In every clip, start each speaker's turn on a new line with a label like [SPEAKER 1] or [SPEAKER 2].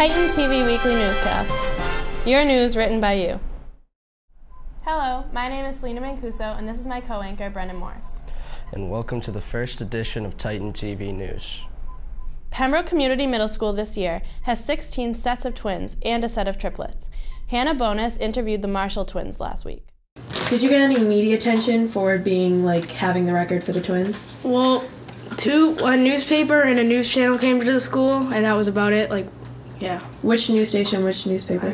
[SPEAKER 1] Titan TV Weekly Newscast. Your news written by you. Hello, my name is Selena Mancuso, and this is my co-anchor, Brendan Morris.
[SPEAKER 2] And welcome to the first edition of Titan TV News.
[SPEAKER 1] Pembroke Community Middle School this year has 16 sets of twins and a set of triplets. Hannah Bonus interviewed the Marshall twins last week.
[SPEAKER 3] Did you get any media attention for being having the record for the twins?
[SPEAKER 4] Well, a newspaper and a news channel came to the school, and that was about it. Yeah.
[SPEAKER 3] Which news station, which newspaper?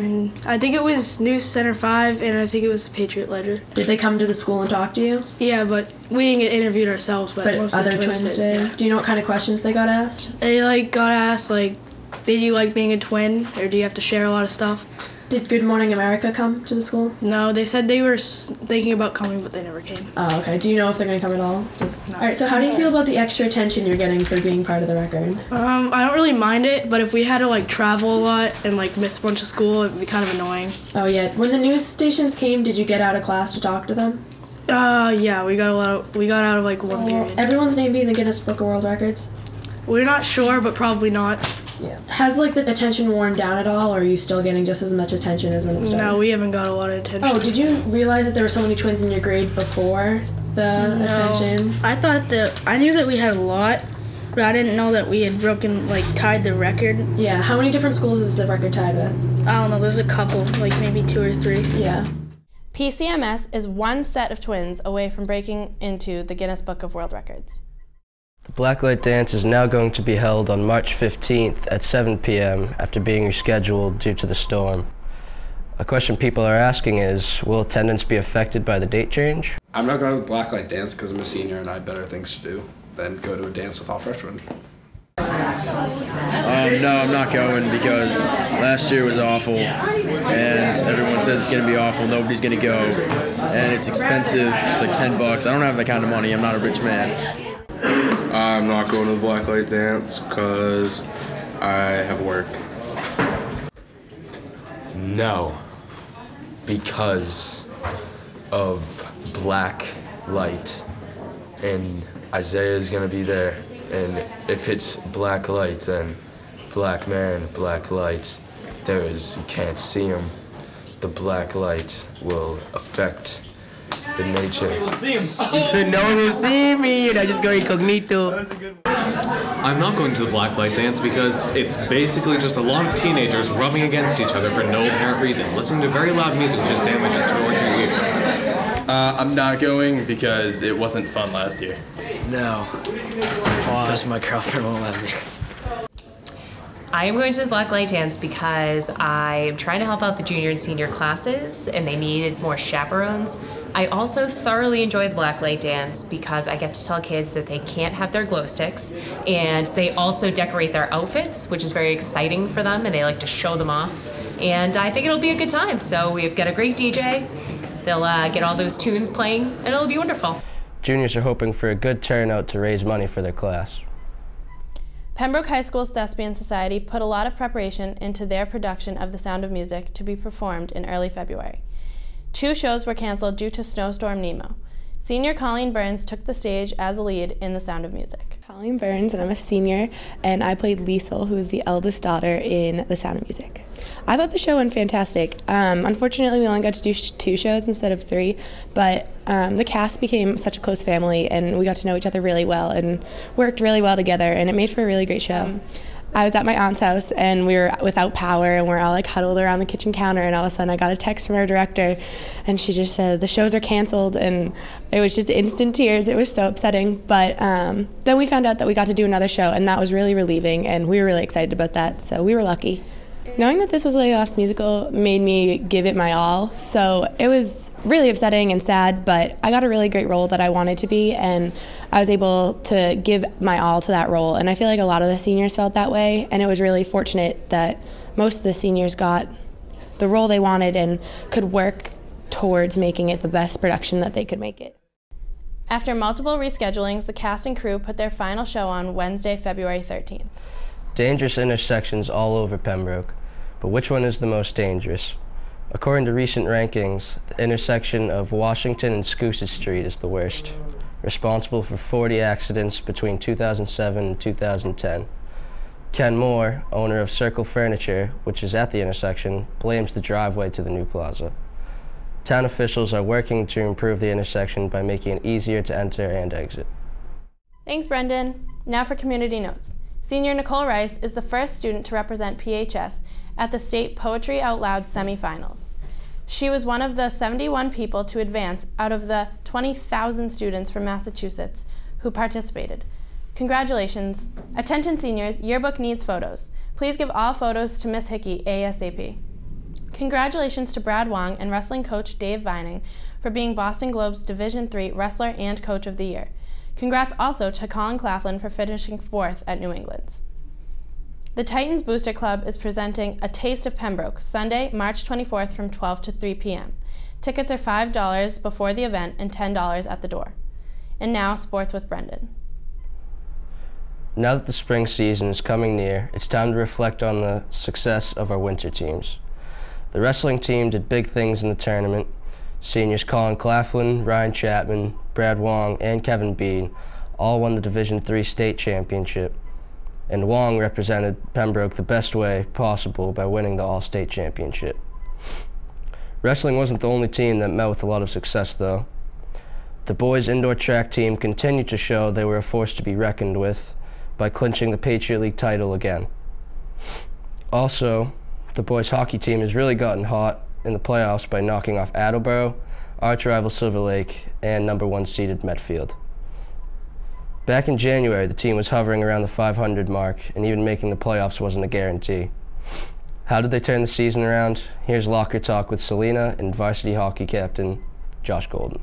[SPEAKER 4] I think it was News Center 5, and I think it was the Patriot Ledger.
[SPEAKER 3] Did they come to the school and talk to you?
[SPEAKER 4] Yeah, but we didn't get interviewed ourselves, but most
[SPEAKER 3] other
[SPEAKER 4] of the twins
[SPEAKER 3] did. Yeah. Do you know what kind of questions they got asked?
[SPEAKER 4] They got asked, did you like being a twin, or do you have to share a lot of stuff?
[SPEAKER 3] Did Good Morning America come to the school?
[SPEAKER 4] No, they said they were thinking about coming, but they never came.
[SPEAKER 3] Oh, okay. Do you know if they're going to come at all?
[SPEAKER 4] No.
[SPEAKER 3] All right, so how do you feel about the extra attention you're getting for being part of the record?
[SPEAKER 4] I don't really mind it, but if we had to, travel a lot and, miss a bunch of school, it would be kind of annoying.
[SPEAKER 3] Oh, yeah. When the news stations came, did you get out of class to talk to them?
[SPEAKER 4] Yeah, we got out of, one period.
[SPEAKER 3] Everyone's name be in the Guinness Book of World Records?
[SPEAKER 4] We're not sure, but probably not.
[SPEAKER 3] Yeah. Has, the attention worn down at all, or are you still getting just as much attention as when it started?
[SPEAKER 4] No, we haven't got a lot of attention.
[SPEAKER 3] Oh, did you realize that there were so many twins in your grade before the attention?
[SPEAKER 4] I knew that we had a lot, but I didn't know that we had tied the record.
[SPEAKER 3] Yeah, how many different schools is the record tied with?
[SPEAKER 4] I don't know, there's a couple, maybe 2 or 3.
[SPEAKER 3] Yeah.
[SPEAKER 1] PCMS is one set of twins away from breaking into the Guinness Book of World Records.
[SPEAKER 2] The Blacklight Dance is now going to be held on March 15th at 7 p.m. after being rescheduled due to the storm. A question people are asking is, will attendance be affected by the date change?
[SPEAKER 5] I'm not going to the Blacklight Dance because I'm a senior and I have better things to do than go to a dance with all freshmen.
[SPEAKER 6] No, I'm not going because last year was awful and everyone says it's going to be awful, nobody's going to go, and it's expensive, it's $10. I don't have that kind of money, I'm not a rich man.
[SPEAKER 5] I'm not going to the Blacklight Dance because I have work.
[SPEAKER 7] No, because of black light, and Isaiah's gonna be there, and if it's black light, then black man, black light, you can't see him. The black light will affect the nature.
[SPEAKER 6] No one will see him. No one will see me, and I just go incognito.
[SPEAKER 8] I'm not going to the Blacklight Dance because it's basically just a lot of teenagers rubbing against each other for no apparent reason, listening to very loud music which is damaging towards your ears.
[SPEAKER 9] I'm not going because it wasn't fun last year.
[SPEAKER 6] No. Because my girlfriend won't let me.
[SPEAKER 10] I am going to the Blacklight Dance because I'm trying to help out the junior and senior classes and they needed more chaperones. I also thoroughly enjoy the Blacklight Dance because I get to tell kids that they can't have their glow sticks, and they also decorate their outfits, which is very exciting for them, and they like to show them off. And I think it'll be a good time. So we've got a great DJ. They'll get all those tunes playing, and it'll be wonderful.
[SPEAKER 2] Juniors are hoping for a good turnout to raise money for their class.
[SPEAKER 1] Pembroke High School's Thespian Society put a lot of preparation into their production of The Sound of Music to be performed in early February. 2 shows were canceled due to Snowstorm Nemo. Senior Colleen Burns took the stage as a lead in The Sound of Music.
[SPEAKER 11] Colleen Burns, and I'm a senior, and I played Liesel, who is the eldest daughter in The Sound of Music. I thought the show went fantastic. Unfortunately, we only got to do 2 shows instead of 3, but the cast became such a close family, and we got to know each other really well and worked really well together, and it made for a really great show. I was at my aunt's house, and we were without power, and we're all huddled around the kitchen counter, and all of a sudden I got a text from our director, and she just said, the shows are canceled, and it was just instant tears. It was so upsetting, but then we found out that we got to do another show, and that was really relieving, and we were really excited about that, so we were lucky. Knowing that this was a layoffs musical made me give it my all, so it was really upsetting and sad, but I got a really great role that I wanted to be, and I was able to give my all to that role, and I feel like a lot of the seniors felt that way, and it was really fortunate that most of the seniors got the role they wanted and could work towards making it the best production that they could make it.
[SPEAKER 1] After multiple reschedulings, the cast and crew put their final show on Wednesday, February 13th.
[SPEAKER 2] Dangerous intersections all over Pembroke, but which one is the most dangerous? According to recent rankings, the intersection of Washington and Scousett Street is the worst, responsible for 40 accidents between 2007 and 2010. Ken Moore, owner of Circle Furniture, which is at the intersection, blames the driveway to the new plaza. Town officials are working to improve the intersection by making it easier to enter and exit.
[SPEAKER 1] Thanks, Brendan. Now for community notes. Senior Nicole Rice is the first student to represent PHS at the State Poetry Out Loud semifinals. She was one of the 71 people to advance out of the 20,000 students from Massachusetts who participated. Congratulations. Attention seniors, yearbook needs photos. Please give all photos to Miss Hickey ASAP. Congratulations to Brad Wong and wrestling coach Dave Vining for being Boston Globe's Division III Wrestler and Coach of the Year. Congrats also to Colin Claflin for finishing 4th at New England's. The Titans Booster Club is presenting A Taste of Pembroke, Sunday, March 24th from 12 to 3 p.m. Tickets are $5 before the event and $10 at the door. And now, sports with Brendan.
[SPEAKER 2] Now that the spring season is coming near, it's time to reflect on the success of our winter teams. The wrestling team did big things in the tournament. Seniors Colin Claflin, Ryan Chapman, Brad Wong, and Kevin Bean all won the Division III state championship, and Wong represented Pembroke the best way possible by winning the all-state championship. Wrestling wasn't the only team that met with a lot of success, though. The boys' indoor track team continued to show they were a force to be reckoned with by clinching the Patriot League title again. Also, the boys' hockey team has really gotten hot in the playoffs by knocking off Attleboro, arch rival Silver Lake, and #1 seeded Medfield. Back in January, the team was hovering around the 500 mark, and even making the playoffs wasn't a guarantee. How did they turn the season around? Here's Locker Talk with Selena and varsity hockey captain Josh Golden.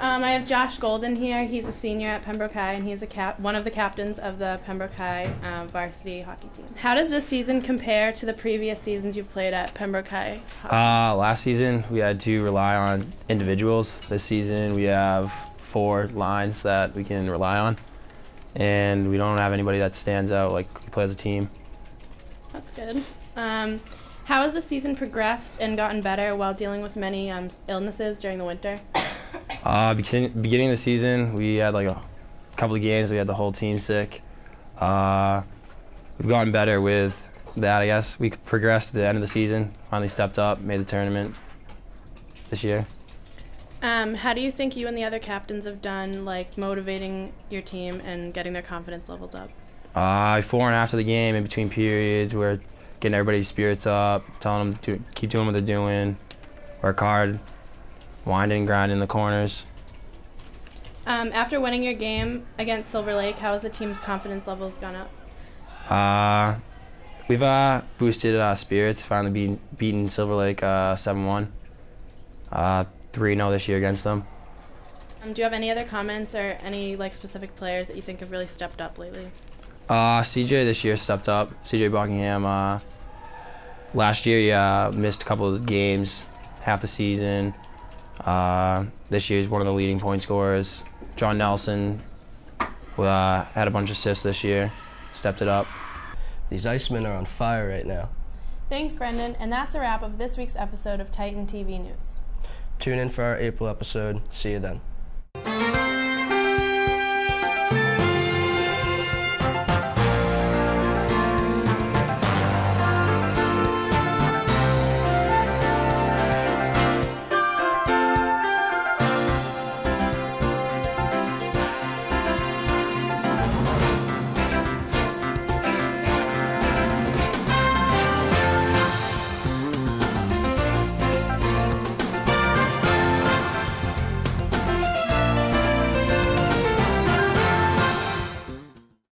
[SPEAKER 1] I have Josh Golden here. He's a senior at Pembroke High, and he's one of the captains of the Pembroke High varsity hockey team. How does this season compare to the previous seasons you've played at Pembroke High?
[SPEAKER 12] Last season, we had to rely on individuals. This season, we have 4 lines that we can rely on, and we don't have anybody that stands out like we play as a team.
[SPEAKER 1] That's good. How has the season progressed and gotten better while dealing with many illnesses during the winter?
[SPEAKER 12] Beginning of the season, we had like a couple of games. We had the whole team sick. We've gotten better with that, I guess. We progressed at the end of the season, finally stepped up, made the tournament this year.
[SPEAKER 1] How do you think you and the other captains have done, like motivating your team and getting their confidence levels up?
[SPEAKER 12] Before and after the game, in between periods, we're getting everybody's spirits up, telling them to keep doing what they're doing, work hard, winding and grinding in the corners.
[SPEAKER 1] After winning your game against Silver Lake, how has the team's confidence levels gone up?
[SPEAKER 12] We've boosted spirits, finally beaten Silver Lake 7-1. 3-0 this year against them.
[SPEAKER 1] Do you have any other comments or any specific players that you think have really stepped up lately?
[SPEAKER 12] CJ this year stepped up. CJ Buckingham. Last year he missed a couple of games, half the season. This year he's one of the leading point scorers. John Nelson had a bunch of assists this year, stepped it up.
[SPEAKER 2] These Icemen are on fire right now.
[SPEAKER 1] Thanks, Brendan, and that's a wrap of this week's episode of Titan TV News.
[SPEAKER 2] Tune in for our April episode. See you then.